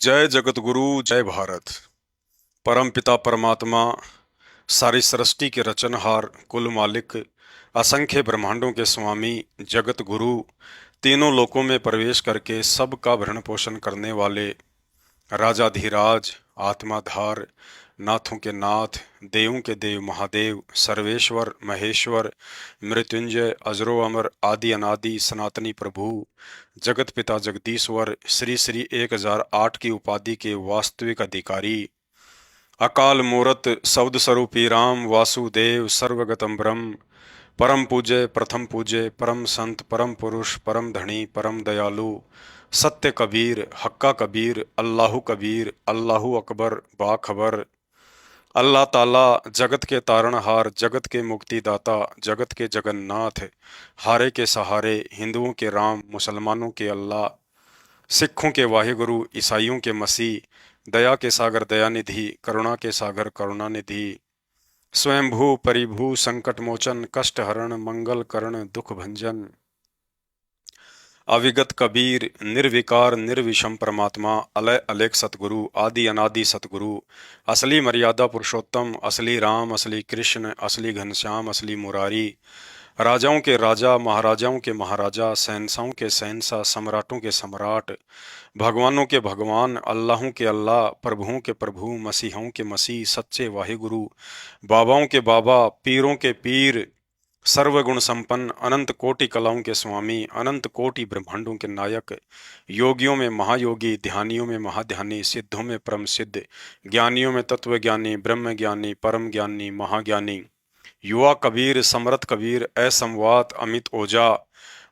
जय जगत गुरु, जय भारत। परम पिता परमात्मा, सारी सृष्टि के रचनहार, कुल मालिक, असंख्य ब्रह्मांडों के स्वामी, जगत गुरु, तीनों लोकों में प्रवेश करके सबका भरण पोषण करने वाले राजाधिराज, आत्माधार, नाथों के नाथ, देवों के देव महादेव, सर्वेश्वर महेश्वर, मृत्युंजय, अजरो अमर, आदि अनादि, सनातनी प्रभु, जगत पिता जगदीश्वर, श्री श्री 1008 की उपाधि के वास्तविक अधिकारी, अकाल मूरत शब्द स्वरूपी राम वासुदेव सर्वगतम ब्रह्म, परम पूज्य प्रथम पूज्य, परम संत, परम पुरुष, परम धनी, परम दयालु, सत्य कबीर, हक्का कबीर, अल्लाहु कबीर, अल्लाहु अकबर, बाखबर, अल्लाह ताला, जगत के तारणहार, जगत के मुक्तिदाता, जगत के जगन्नाथ, हारे के सहारे, हिंदुओं के राम, मुसलमानों के अल्लाह, सिखों के वाहिगुरु, ईसाइयों के मसीह, दया के सागर दयानिधि, करुणा के सागर करुणानिधि, स्वयंभू परिभू संकट मोचन, कष्ट हरण, मंगल करण, दुख भंजन, अविगत कबीर, निर्विकार निर्विषम परमात्मा, अलय अलेख सतगुरु, आदि अनादि सतगुरु, असली मर्यादा पुरुषोत्तम, असली राम, असली कृष्ण, असली घनश्याम, असली मुरारी, राजाओं के राजा, महाराजाओं के महाराजा, शहंशाहों के शहंशाह, सम्राटों के सम्राट, भगवानों के भगवान, अल्लाहों के अल्लाह, प्रभुओं के प्रभु, मसीहों के मसीह, सच्चे वाहिगुरु, बाबाओं के बाबा, पीरों के पीर, सर्वगुण संपन्न, अनंत कोटि कलाओं के स्वामी, अनंत कोटि ब्रह्मांडों के नायक, योगियों में महायोगी, ध्यानियों में महाध्यानी, सिद्धों में परम सिद्ध, ज्ञानियों में तत्व ज्ञानी, ब्रह्म ज्ञानी, परम ज्ञानी, महाज्ञानी, युवा कबीर, समरथ कबीर, असंवात अमित ओझा,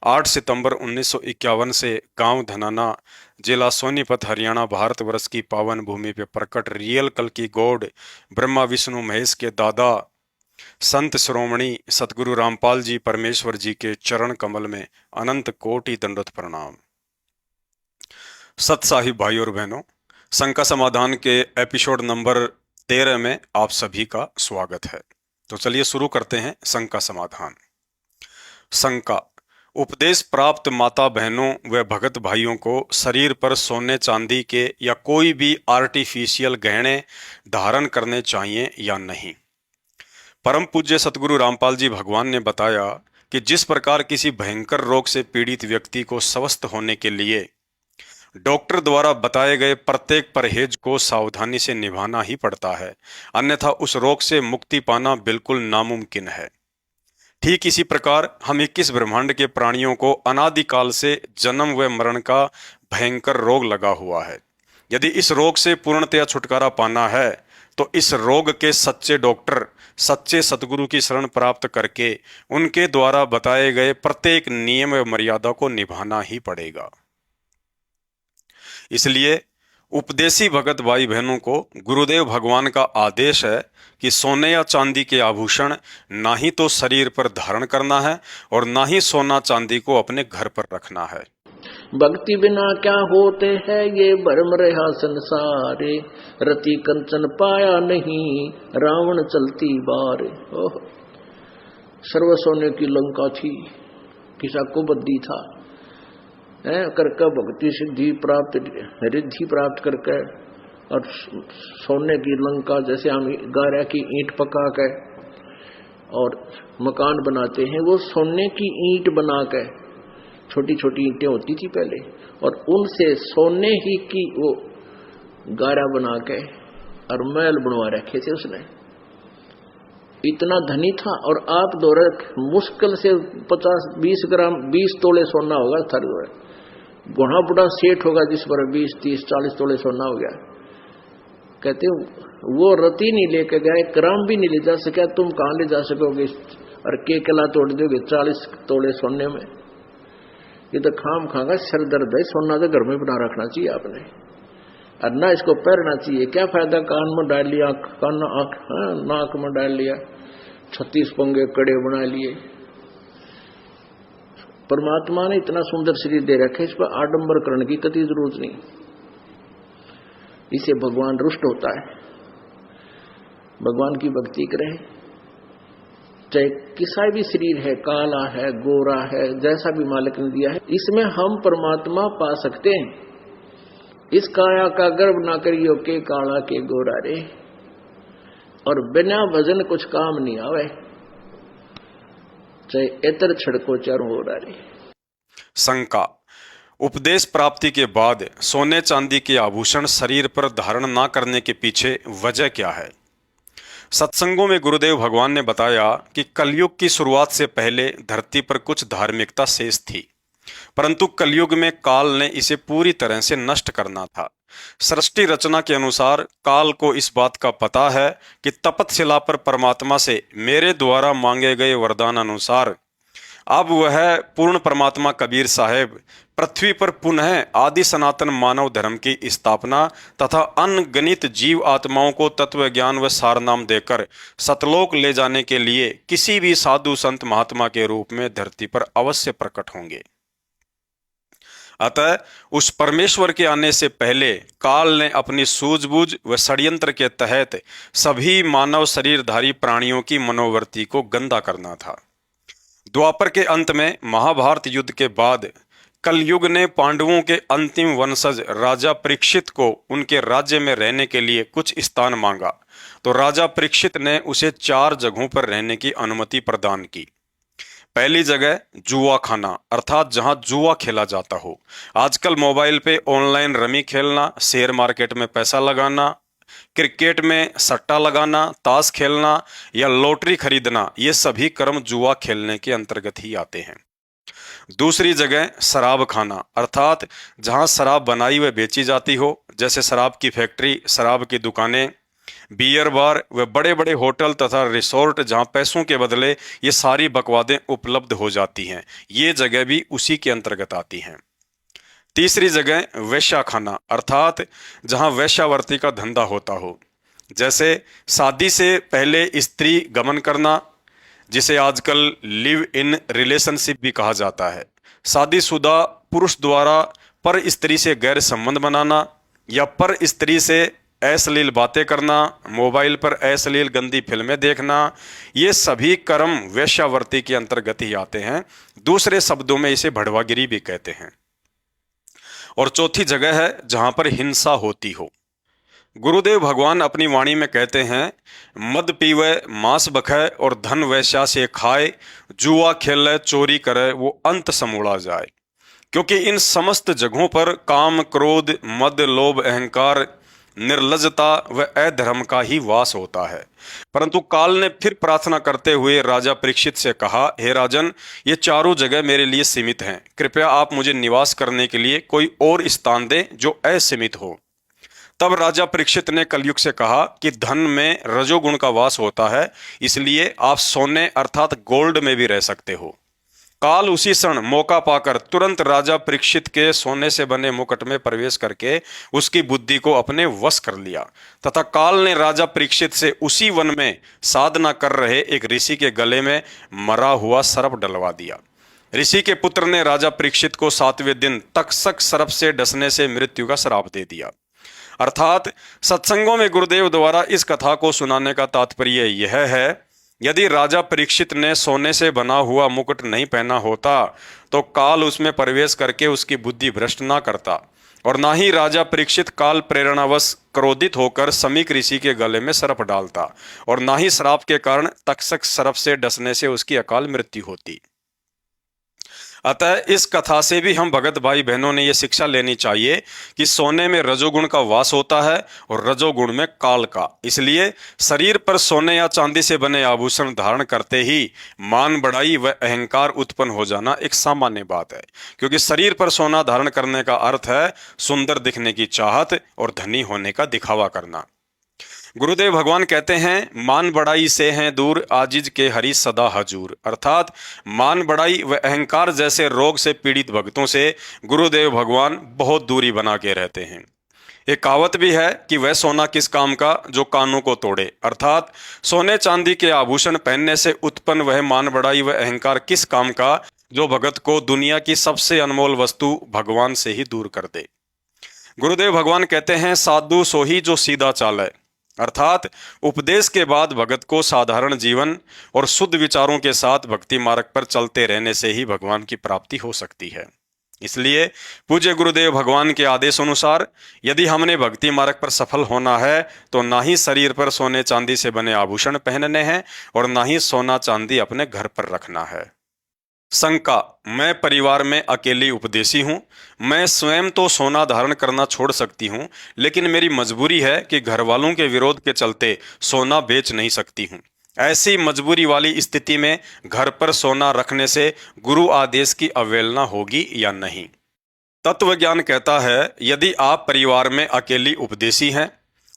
8 सितंबर 1951 से गांव धनाना, जिला सोनीपत, हरियाणा, भारतवर्ष की पावन भूमि पे प्रकट रियल कल की गॉड, ब्रह्मा विष्णु महेश के दादा, संत श्रोमणी सतगुरु रामपाल जी परमेश्वर जी के चरण कमल में अनंत कोटि दंडवत प्रणाम। सत साहिब भाई और बहनों, शंका समाधान के एपिसोड नंबर 13 में आप सभी का स्वागत है। तो चलिए शुरू करते हैं शंका समाधान। शंका: उपदेश प्राप्त माता बहनों व भगत भाइयों को शरीर पर सोने चांदी के या कोई भी आर्टिफिशियल गहने धारण करने चाहिए या नहीं। परम पूज्य सतगुरु रामपाल जी भगवान ने बताया कि जिस प्रकार किसी भयंकर रोग से पीड़ित व्यक्ति को स्वस्थ होने के लिए डॉक्टर द्वारा बताए गए प्रत्येक परहेज को सावधानी से निभाना ही पड़ता है, अन्यथा उस रोग से मुक्ति पाना बिल्कुल नामुमकिन है। ठीक इसी प्रकार हम 21 ब्रह्मांड के प्राणियों को अनादिकाल से जन्म व मरण का भयंकर रोग लगा हुआ है। यदि इस रोग से पूर्णतया छुटकारा पाना है तो इस रोग के सच्चे डॉक्टर, सच्चे सतगुरु की शरण प्राप्त करके उनके द्वारा बताए गए प्रत्येक नियम व मर्यादा को निभाना ही पड़ेगा। इसलिए उपदेशी भगत भाई बहनों को गुरुदेव भगवान का आदेश है कि सोने या चांदी के आभूषण ना ही तो शरीर पर धारण करना है और ना ही सोना चांदी को अपने घर पर रखना है। भक्ति बिना क्या होते हैं ये भरम रहा संसारे, रति कंचन पाया नहीं रावण चलती बार। सर्व सोने की लंका थी, किसा को बद्दी था करके भक्ति सिद्धि प्राप्त रिद्धि प्राप्त करके, और सोने की लंका जैसे हम गारा की ईंट पका के और मकान बनाते हैं, वो सोने की ईंट बना के, छोटी छोटी ईंटें होती थी पहले, और उनसे सोने ही की वो गारा बना के और महल बनवा रखे थे उसने। इतना धनी था। और आप दौरे मुश्किल से 50-20 ग्राम 20 तोले सोना होगा थर, बुढ़ा बुढ़ा सेठ होगा जिस पर 20-30-40 तोले सोना हो गया। कहते वो रति नहीं लेके गया, एक ग्राम भी नहीं ले जा सका, तुम कहां ले जा सकोगे और के कला तोड़ दोगे 40 तोले सोने में। ये तो खाम खागा सर दर्द है, सोना तो घर में बना रखना चाहिए आपने, और ना इसको पहनना चाहिए। क्या फायदा कान में डाल लिया, कान नाक में डाल लिया, 36 पंगे कड़े बना लिए। परमात्मा ने इतना सुंदर शरीर दे रखे, इस पर आडंबर करने की कतई जरूरत नहीं, इसे भगवान रुष्ट होता है। भगवान की भक्ति करें, चाहे किसा भी शरीर है, काला है, गोरा है, जैसा भी मालिक ने दिया है, इसमें हम परमात्मा पा सकते हैं। इस काया का गर्व ना करियो के काला के गोरा रे। और बिना भजन कुछ काम नहीं आवे, चाहे इतर छिड़को चारों ओर रे। शंका। उपदेश प्राप्ति के बाद सोने चांदी के आभूषण शरीर पर धारण ना करने के पीछे वजह क्या है? सत्संगों में गुरुदेव भगवान ने बताया कि कलयुग की शुरुआत से पहले धरती पर कुछ धार्मिकता शेष थी, परंतु कलयुग में काल ने इसे पूरी तरह से नष्ट करना था। सृष्टि रचना के अनुसार काल को इस बात का पता है कि तपतशिला पर परमात्मा से मेरे द्वारा मांगे गए वरदान अनुसार अब वह पूर्ण परमात्मा कबीर साहेब पृथ्वी पर पुनः आदि सनातन मानव धर्म की स्थापना तथा अनगिनत जीव आत्माओं को तत्व ज्ञान व सार नाम देकर सतलोक ले जाने के लिए किसी भी साधु संत महात्मा के रूप में धरती पर अवश्य प्रकट होंगे। अतः उस परमेश्वर के आने से पहले काल ने अपनी सूझबूझ व षड्यंत्र के तहत सभी मानव शरीरधारी प्राणियों की मनोवृत्ति को गंदा करना था। द्वापर के अंत में महाभारत युद्ध के बाद कलयुग ने पांडवों के अंतिम वंशज राजा परीक्षित को उनके राज्य में रहने के लिए कुछ स्थान मांगा, तो राजा परीक्षित ने उसे 4 जगहों पर रहने की अनुमति प्रदान की। पहली जगह जुआ खाना, अर्थात जहां जुआ खेला जाता हो। आजकल मोबाइल पे ऑनलाइन रमी खेलना, शेयर मार्केट में पैसा लगाना, क्रिकेट में सट्टा लगाना, ताश खेलना या लॉटरी खरीदना, ये सभी कर्म जुआ खेलने के अंतर्गत ही आते हैं। दूसरी जगह शराब खाना, अर्थात जहां शराब बनाई व बेची जाती हो, जैसे शराब की फैक्ट्री, शराब की दुकानें, बियर बार व बड़े बड़े होटल तथा रिसोर्ट जहां पैसों के बदले ये सारी बकवादें उपलब्ध हो जाती हैं, ये जगह भी उसी के अंतर्गत आती हैं। तीसरी जगह वेश्याखाना, अर्थात जहां वेश्यावर्ती का धंधा होता हो, जैसे शादी से पहले स्त्री गमन करना, जिसे आजकल लिव इन रिलेशनशिप भी कहा जाता है, शादीशुदा पुरुष द्वारा पर स्त्री से गैर संबंध बनाना या पर स्त्री से अश्लील बातें करना, मोबाइल पर अश्लील गंदी फिल्में देखना, ये सभी कर्म वेश्यावर्ती के अंतर्गत ही आते हैं। दूसरे शब्दों में इसे भड़वागिरी भी कहते हैं। और चौथी जगह है जहां पर हिंसा होती हो। गुरुदेव भगवान अपनी वाणी में कहते हैं, मद पीवे, मांस बखे और धन वैश्या से खाए, जुआ खेले, चोरी करे, वो अंत समूड़ा जाए। क्योंकि इन समस्त जगहों पर काम, क्रोध, मद, लोभ, अहंकार, निर्लजता व अधर्म का ही वास होता है। परंतु काल ने फिर प्रार्थना करते हुए राजा परीक्षित से कहा, हे राजन, ये चारों जगह मेरे लिए सीमित हैं, कृपया आप मुझे निवास करने के लिए कोई और स्थान दें जो असीमित हो। तब राजा परीक्षित ने कलयुग से कहा कि धन में रजोगुण का वास होता है, इसलिए आप सोने अर्थात गोल्ड में भी रह सकते हो। काल उसी क्षण मौका पाकर तुरंत राजा परीक्षित के सोने से बने मुकुट में प्रवेश करके उसकी बुद्धि को अपने वश कर लिया तथा काल ने राजा परीक्षित से उसी वन में साधना कर रहे एक ऋषि के गले में मरा हुआ सर्प डलवा दिया। ऋषि के पुत्र ने राजा परीक्षित को 7वें दिन तक्षक सर्प से डसने से मृत्यु का श्राप दे दिया। अर्थात सत्संगों में गुरुदेव द्वारा इस कथा को सुनाने का तात्पर्य यह है, यदि राजा परीक्षित ने सोने से बना हुआ मुकुट नहीं पहना होता तो काल उसमें प्रवेश करके उसकी बुद्धि भ्रष्ट ना करता और ना ही राजा परीक्षित काल प्रेरणावश क्रोधित होकर समीक ऋषि के गले में सर्प डालता और ना ही श्राप के कारण तक्षक सर्प से डसने से उसकी अकाल मृत्यु होती। अतः इस कथा से भी हम भगत भाई बहनों ने यह शिक्षा लेनी चाहिए कि सोने में रजोगुण का वास होता है और रजोगुण में काल का। इसलिए शरीर पर सोने या चांदी से बने आभूषण धारण करते ही मान बढ़ाई व अहंकार उत्पन्न हो जाना एक सामान्य बात है, क्योंकि शरीर पर सोना धारण करने का अर्थ है सुंदर दिखने की चाहत और धनी होने का दिखावा करना। गुरुदेव भगवान कहते हैं, मान बढ़ाई से हैं दूर, आजिज के हरि सदा हजूर। अर्थात मान बढ़ाई व अहंकार जैसे रोग से पीड़ित भक्तों से गुरुदेव भगवान बहुत दूरी बना के रहते हैं। एक कहावत भी है कि वह सोना किस काम का जो कानों को तोड़े। अर्थात सोने चांदी के आभूषण पहनने से उत्पन्न वह मान बढ़ाई व अहंकार किस काम का जो भगत को दुनिया की सबसे अनमोल वस्तु भगवान से ही दूर कर दे। गुरुदेव भगवान कहते हैं, साधु सोही जो सीधा चाले। अर्थात उपदेश के बाद भगत को साधारण जीवन और शुद्ध विचारों के साथ भक्ति मार्ग पर चलते रहने से ही भगवान की प्राप्ति हो सकती है। इसलिए पूज्य गुरुदेव भगवान के आदेश अनुसार यदि हमने भक्ति मार्ग पर सफल होना है तो ना ही शरीर पर सोने चांदी से बने आभूषण पहनने हैं और ना ही सोना चांदी अपने घर पर रखना है। शंका, मैं परिवार में अकेली उपदेशी हूँ। मैं स्वयं तो सोना धारण करना छोड़ सकती हूँ, लेकिन मेरी मजबूरी है कि घर वालों के विरोध के चलते सोना बेच नहीं सकती हूँ। ऐसी मजबूरी वाली स्थिति में घर पर सोना रखने से गुरु आदेश की अवहेलना होगी या नहीं? तत्व ज्ञान कहता है यदि आप परिवार में अकेली उपदेशी हैं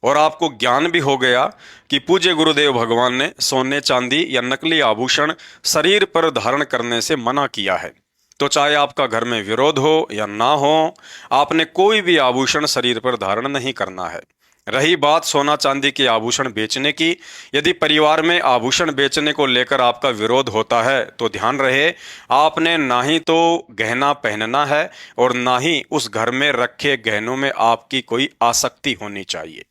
और आपको ज्ञान भी हो गया कि पूज्य गुरुदेव भगवान ने सोने चांदी या नकली आभूषण शरीर पर धारण करने से मना किया है, तो चाहे आपका घर में विरोध हो या ना हो, आपने कोई भी आभूषण शरीर पर धारण नहीं करना है। रही बात सोना चांदी के आभूषण बेचने की, यदि परिवार में आभूषण बेचने को लेकर आपका विरोध होता है तो ध्यान रहे, आपने ना ही तो गहना पहनना है और ना ही उस घर में रखे गहनों में आपकी कोई आसक्ति होनी चाहिए।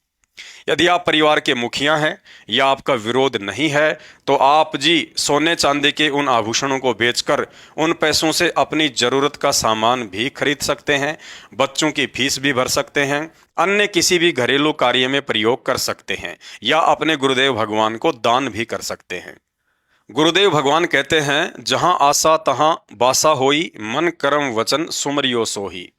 यदि आप परिवार के मुखिया हैं या आपका विरोध नहीं है तो आप जी सोने चांदी के उन आभूषणों को बेचकर उन पैसों से अपनी जरूरत का सामान भी खरीद सकते हैं, बच्चों की फीस भी भर सकते हैं, अन्य किसी भी घरेलू कार्य में प्रयोग कर सकते हैं या अपने गुरुदेव भगवान को दान भी कर सकते हैं। गुरुदेव भगवान कहते हैं जहां आशा तहां बासा होई, मन कर्म वचन सुमरियो सोही।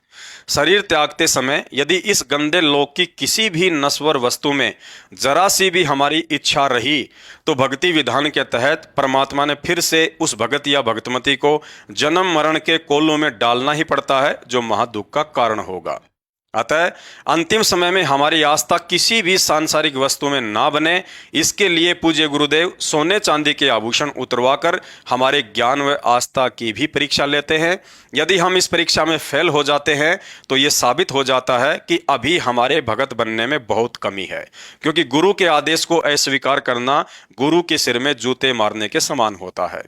शरीर त्यागते समय यदि इस गंदे लोक की किसी भी नश्वर वस्तु में जरा सी भी हमारी इच्छा रही तो भक्ति विधान के तहत परमात्मा ने फिर से उस भगत या भक्तमती को जन्म मरण के कोलों में डालना ही पड़ता है, जो महादुख का कारण होगा। अतः अंतिम समय में हमारी आस्था किसी भी सांसारिक वस्तु में ना बने, इसके लिए पूज्य गुरुदेव सोने चांदी के आभूषण उतरवाकर हमारे ज्ञान व आस्था की भी परीक्षा लेते हैं। यदि हम इस परीक्षा में फेल हो जाते हैं तो ये साबित हो जाता है कि अभी हमारे भगत बनने में बहुत कमी है, क्योंकि गुरु के आदेश को अस्वीकार करना गुरु के सिर में जूते मारने के समान होता है।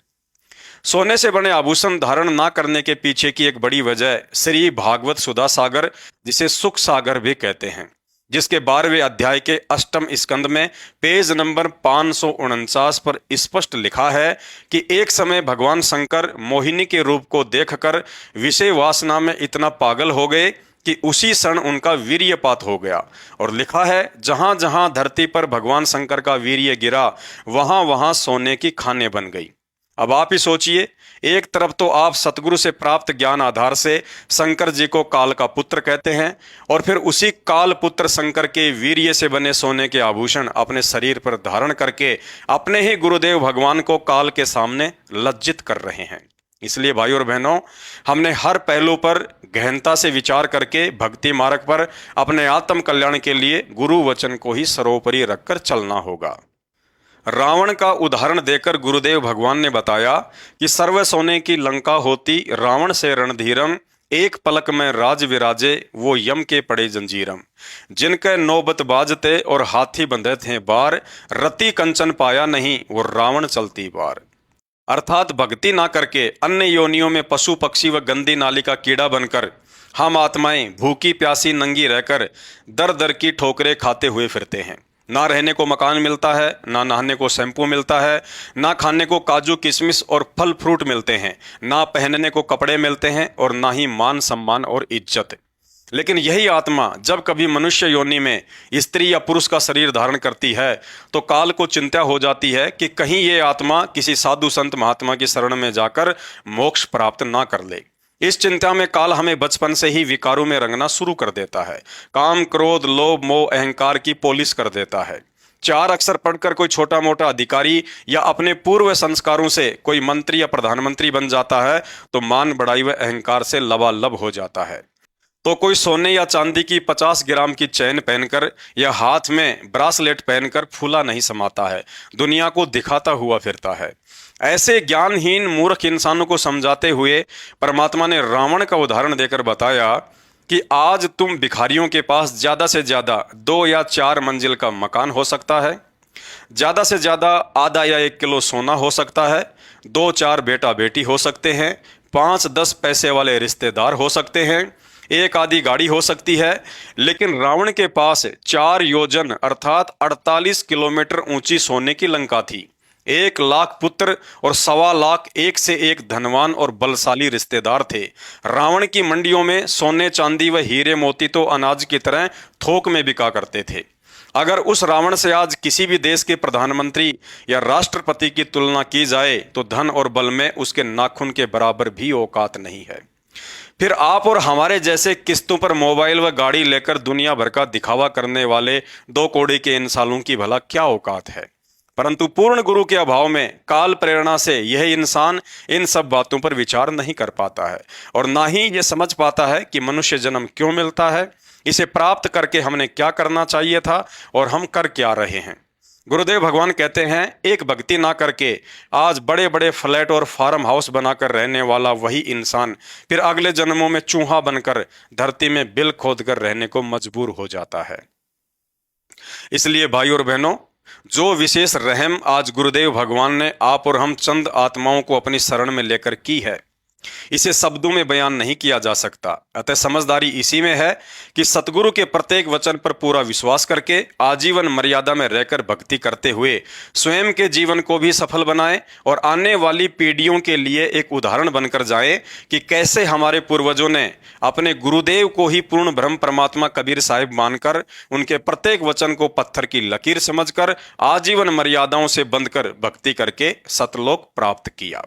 सोने से बने आभूषण धारण ना करने के पीछे की एक बड़ी वजह श्री भागवत सुधा सागर, जिसे सुख सागर भी कहते हैं, जिसके 12वें अध्याय के 8वें स्कंद में पेज नंबर 549 पर स्पष्ट लिखा है कि एक समय भगवान शंकर मोहिनी के रूप को देखकर विषय वासना में इतना पागल हो गए कि उसी क्षण उनका वीर्यपात हो गया। और लिखा है जहां जहां धरती पर भगवान शंकर का वीर्य गिरा वहां वहां सोने की खानें बन गई। अब आप ही सोचिए, एक तरफ तो आप सतगुरु से प्राप्त ज्ञान आधार से शंकर जी को काल का पुत्र कहते हैं और फिर उसी काल पुत्र शंकर के वीर्य से बने सोने के आभूषण अपने शरीर पर धारण करके अपने ही गुरुदेव भगवान को काल के सामने लज्जित कर रहे हैं। इसलिए भाइयों और बहनों, हमने हर पहलू पर गहनता से विचार करके भक्ति मार्ग पर अपने आत्म कल्याण के लिए गुरु वचन को ही सर्वोपरि रखकर चलना होगा। रावण का उदाहरण देकर गुरुदेव भगवान ने बताया कि सर्व सोने की लंका होती रावण से रणधीरम, एक पलक में राज विराजे वो यम के पड़े जंजीरम। जिनके नौबत बाजते और हाथी बंधे थे बार, रति कंचन पाया नहीं वो रावण चलती बार। अर्थात भक्ति ना करके अन्य योनियों में पशु पक्षी व गंदी नाली का कीड़ा बनकर हम आत्माएं भूखी प्यासी नंगी रहकर दर दर की ठोकरें खाते हुए फिरते हैं। ना रहने को मकान मिलता है, ना नहाने को शैम्पू मिलता है, ना खाने को काजू किशमिश और फल फ्रूट मिलते हैं, ना पहनने को कपड़े मिलते हैं और ना ही मान सम्मान और इज्जत। लेकिन यही आत्मा जब कभी मनुष्य योनि में स्त्री या पुरुष का शरीर धारण करती है तो काल को चिंता हो जाती है कि कहीं ये आत्मा किसी साधु संत महात्मा की शरण में जाकर मोक्ष प्राप्त ना कर ले। इस चिंता में काल हमें बचपन से ही विकारों में रंगना शुरू कर देता है। काम क्रोध लोभ मोह अहंकार की पॉलिश कर देता है। 4 अक्षर पढ़कर कोई छोटा मोटा अधिकारी या अपने पूर्व संस्कारों से कोई मंत्री या प्रधानमंत्री बन जाता है तो मान बढ़ाई व अहंकार से लबालब हो जाता है। तो कोई सोने या चांदी की 50 ग्राम की चैन पहनकर या हाथ में ब्रासलेट पहनकर फूला नहीं समाता है, दुनिया को दिखाता हुआ फिरता है। ऐसे ज्ञानहीन मूर्ख इंसानों को समझाते हुए परमात्मा ने रावण का उदाहरण देकर बताया कि आज तुम भिखारियों के पास ज्यादा से ज्यादा 2 या 4 मंजिल का मकान हो सकता है, ज्यादा से ज्यादा आधा या 1 किलो सोना हो सकता है, 2-4 बेटा बेटी हो सकते हैं, 5-10 पैसे वाले रिश्तेदार हो सकते हैं, एक आधी गाड़ी हो सकती है। लेकिन रावण के पास 4 योजन अर्थात 48 किलोमीटर ऊंची सोने की लंका थी। 1 लाख पुत्र और 1.25 लाख एक से एक धनवान और बलशाली रिश्तेदार थे। रावण की मंडियों में सोने चांदी व हीरे मोती तो अनाज की तरह थोक में बिका करते थे। अगर उस रावण से आज किसी भी देश के प्रधानमंत्री या राष्ट्रपति की तुलना की जाए तो धन और बल में उसके नाखून के बराबर भी औकात नहीं है। फिर आप और हमारे जैसे किस्तों पर मोबाइल व गाड़ी लेकर दुनिया भर का दिखावा करने वाले 2 कौड़ी के इंसानों की भला क्या औकात है। परंतु पूर्ण गुरु के अभाव में काल प्रेरणा से यह इंसान इन सब बातों पर विचार नहीं कर पाता है और ना ही ये समझ पाता है कि मनुष्य जन्म क्यों मिलता है, इसे प्राप्त करके हमने क्या करना चाहिए था और हम कर क्या रहे हैं। गुरुदेव भगवान कहते हैं, एक भक्ति ना करके आज बड़े बड़े फ्लैट और फार्म हाउस बनाकर रहने वाला वही इंसान फिर अगले जन्मों में चूहा बनकर धरती में बिल खोद कर रहने को मजबूर हो जाता है। इसलिए भाई और बहनों, जो विशेष रहम आज गुरुदेव भगवान ने आप और हम चंद आत्माओं को अपनी शरण में लेकर की है, इसे शब्दों में बयान नहीं किया जा सकता। अतः समझदारी इसी में है कि सतगुरु के प्रत्येक वचन पर पूरा विश्वास करके आजीवन मर्यादा में रहकर भक्ति करते हुए स्वयं के जीवन को भी सफल बनाएं और आने वाली पीढ़ियों के लिए एक उदाहरण बनकर जाएं कि कैसे हमारे पूर्वजों ने अपने गुरुदेव को ही पूर्ण ब्रह्म परमात्मा कबीर साहिब मानकर उनके प्रत्येक वचन को पत्थर की लकीर समझकर आजीवन मर्यादाओं से बंधकर भक्ति करके सतलोक प्राप्त किया।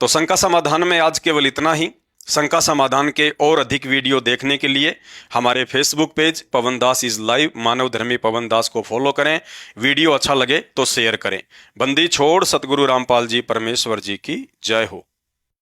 तो शंका समाधान में आज केवल इतना ही। शंका समाधान के और अधिक वीडियो देखने के लिए हमारे Facebook page Pawan Das is live Manav Dharmi Pawan दास को फॉलो करें। वीडियो अच्छा लगे तो शेयर करें। बंदी छोड़ सतगुरु रामपाल जी परमेश्वर जी की जय हो।